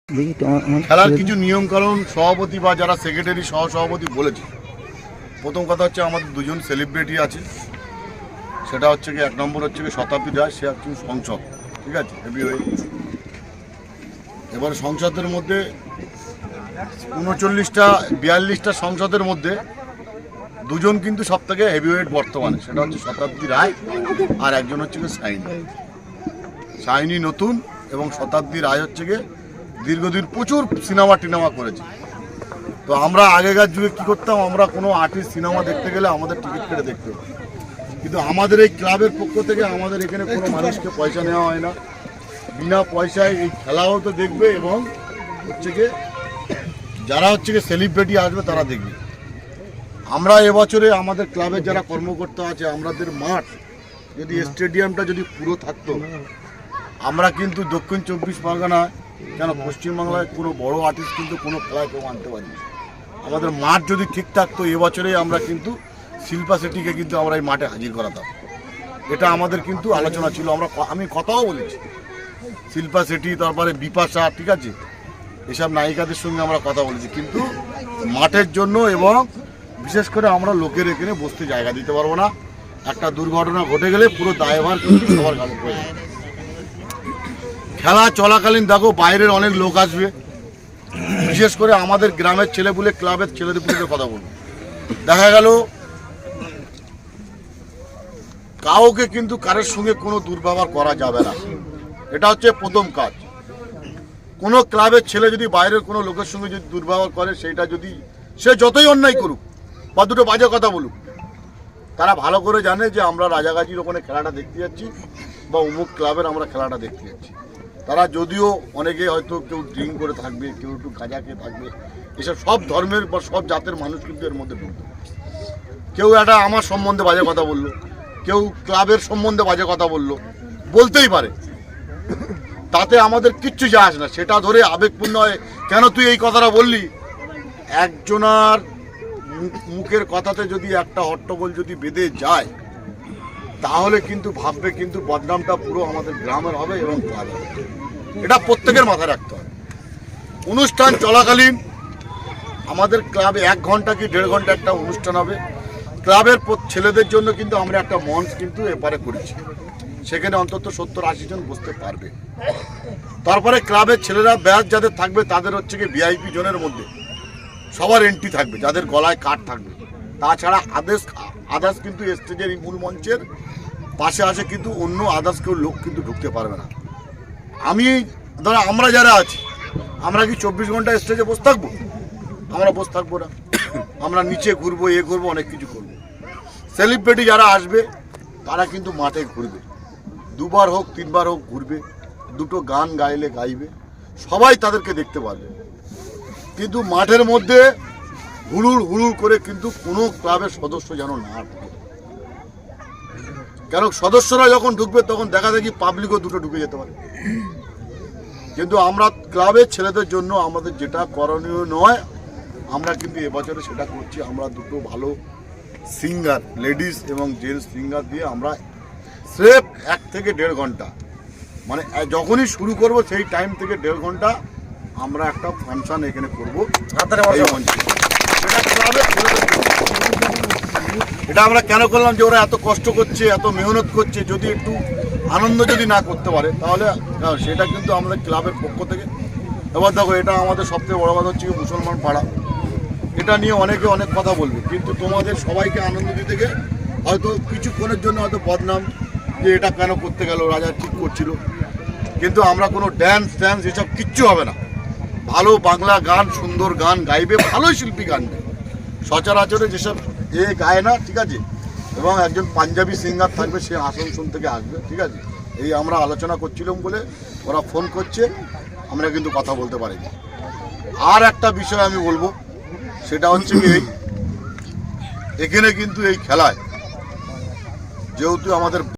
খেলার কিছু নিয়ম কারণ সভাপতি বা যারা সেক্রেটারি সহসভাপতি বলেছে। প্রথম কথা হচ্ছে আমাদের দুজন সেলিব্রিটি আছে, সেটা হচ্ছে কি এক নম্বর হচ্ছে কি শতাব্দী রায়, সে একজন সংসদ, ঠিক আছে, হেভিওয়েট। এবার সংসদের মধ্যে 42টা সংসদের মধ্যে দুজন কিন্তু সব থেকে হেভিওয়েট বর্তমানে, সেটা হচ্ছে শতাব্দী রায় আর একজন হচ্ছে কি সাইনি নতুন, এবং শতাব্দী রায় হচ্ছে গিয়ে দীর্ঘদিন প্রচুর সিনেমা করেছে। তো আমরা আগেকার যুগে কী করতাম, আমরা কোনো আর্টিস্ট সিনেমা দেখতে গেলে আমাদের টিকিট কেটে দেখতে হতো, কিন্তু আমাদের এই ক্লাবের পক্ষ থেকে আমাদের এখানে কোনো মানুষকে পয়সা নেওয়া হয় না, বিনা পয়সায় এই খেলাও তো দেখবে, এবং হচ্ছে গিয়ে যারা হচ্ছে গিয়ে সেলিব্রিটি আসবে তারা দেখবে। আমরা এবছরে আমাদের ক্লাবের যারা কর্মকর্তা আছে, আমাদের মাঠ যদি স্টেডিয়ামটা যদি পুরো থাকতো, আমরা কিন্তু দক্ষিণ 24 পরগনায় কেন পশ্চিমবাংলায় কোনো বড় আর্টিস্ট কিন্তু কোনো খেলায় কেউ আনতে পারিনি। আমাদের মাঠ যদি ঠিক থাকতো, এবছরে আমরা কিন্তু শিল্পা শেট্টিকে কিন্তু আমরা এই মাঠে হাজির করাতাম। এটা আমাদের কিন্তু আলোচনা ছিল, আমি কথাও বলেছি শিল্পা শেট্টি, তারপরে বিপাশা, ঠিক আছে, এসব নায়িকাদের সঙ্গে আমরা কথা বলেছি, কিন্তু মাঠের জন্য এবং বিশেষ করে আমরা লোকের এখানে বসতে জায়গা দিতে পারবো না। একটা দুর্ঘটনা ঘটে গেলে পুরো দায়ভার কিন্তু সবার কাছে পড়ে যাবে। খেলা চলাকালীন দেখো বাইরের অনেক লোক আসবে, বিশেষ করে আমাদের গ্রামের ছেলেপুলে, ক্লাবের ছেলেপুলেদের কথা বলবো। দেখা গেল কাউকে কিন্তু কারোর সঙ্গে কোনো দুর্ব্যবহার করা যাবে না, এটা হচ্ছে প্রথম কাজ। কোনো ক্লাবের ছেলে যদি বাইরের কোনো লোকের সঙ্গে যদি দুর্ব্যবহার করে, সেইটা যদি সে যতই অন্যায় করুক বা দুটো বাজে কথা বলুক, তারা ভালো করে জানে যে আমরা রাজাগাজির ওখানে খেলাটা দেখতে যাচ্ছি বা অমুক ক্লাবের আমরা খেলাটা দেখতে যাচ্ছি। তারা যদিও অনেকে হয়তো কেউ ড্রিঙ্ক করে থাকবে, কেউ একটু গাঁজা খেয়ে থাকবে, এসব সব ধর্মের বা সব জাতের মানুষ কিন্তু এর মধ্যে ঢুকবে। কেউ একটা আমার সম্বন্ধে বাজে কথা বললো, কেউ ক্লাবের সম্বন্ধে বাজে কথা বললো, বলতেই পারে, তাতে আমাদের কিচ্ছু যায় আসে না। সেটা ধরে আবেগপূর্ণ হয়, কেন তুই এই কথাটা বললি, একজনার মুখের কথাতে যদি একটা হট্টগোল যদি বেঁধে যায়, তাহলে কিন্তু ভাববে কিন্তু বদনামটা পুরো আমাদের গ্রামের হবে এবং ক্লাবের হবে। এটা প্রত্যেকের মাথায় রাখতে হবে। অনুষ্ঠান চলাকালীন আমাদের ক্লাবে 1 ঘন্টা কি 1.5 ঘন্টা একটা অনুষ্ঠান হবে। ক্লাবের ছেলেদের জন্য কিন্তু আমরা একটা মঞ্চ কিন্তু এপারে করেছি, সেখানে অন্তত 70-80 জন বসতে পারবে। তারপরে ক্লাবের ছেলেরা ব্যাচ যাদের থাকবে, তাদের হচ্ছে কি ভিআইপি জোনের মধ্যে সবার এন্ট্রি থাকবে, যাদের গলায় কার্ড থাকবে। তাছাড়া আদার্স কিন্তু স্টেজের মূল মঞ্চের পাশে আসে কিন্তু অন্য আদার্স কেউ লোক কিন্তু ঢুকতে পারবে না। ধরো আমরা যারা আছি, আমরা কি 24 ঘন্টা স্টেজে বসে থাকবো? আমরা বসে থাকবো না, আমরা নিচে ঘুরবো, ঘুরবো, অনেক কিছু করবো। সেলিব্রিটি যারা আসবে তারা কিন্তু মাঠে ঘুরবে, 2 বার হোক 3 বার হোক ঘুরবে, 2টো গান গাইলে গাইবে, সবাই তাদেরকে দেখতে পারবে। কিন্তু মাঠের মধ্যে হুড়ুড় করে কিন্তু কোনো ক্লাবের সদস্য যেন না ঢুকে, কারণ সদস্যরা যখন ঢুকবে তখন দেখা দেখি পাবলিকও দুটো ঢুকে যেতে পারে। কিন্তু আমরা ক্লাবের ছেলেদের জন্য আমাদের যেটা করণীয় নয়, আমরা কিন্তু এবছরে সেটা করছি। আমরা 2টো ভালো সিঙ্গার, লেডিস এবং জেন্টস সিঙ্গার দিয়ে আমরা স্রেফ 1 থেকে 1.5 ঘন্টা, মানে যখনই শুরু করব সেই টাইম থেকে 1.5 ঘন্টা আমরা একটা ফাংশন এখানে করবো। এটা আমরা কেন করলাম, যে ওরা এত কষ্ট করছে, এত মেহনত করছে, যদি একটু আনন্দ যদি না করতে পারে, তাহলে সেটা কিন্তু আমাদের ক্লাবের পক্ষ থেকে। এবার দেখো, এটা আমাদের সবথেকে বড় কথা হচ্ছে মুসলমান পাড়া, এটা নিয়ে অনেকে অনেক কথা বলবে, কিন্তু তোমাদের সবাইকে আনন্দ দিতে গিয়ে হয়তো কিছুক্ষণের জন্য হয়তো বদনাম, যে এটা কেন করতে গেল, রাজা ঠিক করছিল। কিন্তু আমরা কোনো ড্যান্স এসব কিচ্ছু হবে না। ভালো বাংলা গান, সুন্দর গান গাইবে, ভালোই শিল্পী গাইবে, সচরাচরে যেসব গায় না, ঠিক আছে, এবং একজন পাঞ্জাবি সিঙ্গার থাকবে, সে আসানসোল থেকে আসবে, ঠিক আছে। এই আমরা আলোচনা করছিলাম বলে ওরা ফোন করছে, আমরা কিন্তু কথা বলতে পারিনি। আর একটা বিষয় আমি বলবো, সেটা হচ্ছে কি এখানে কিন্তু এই খেলায় যেহেতু আমাদের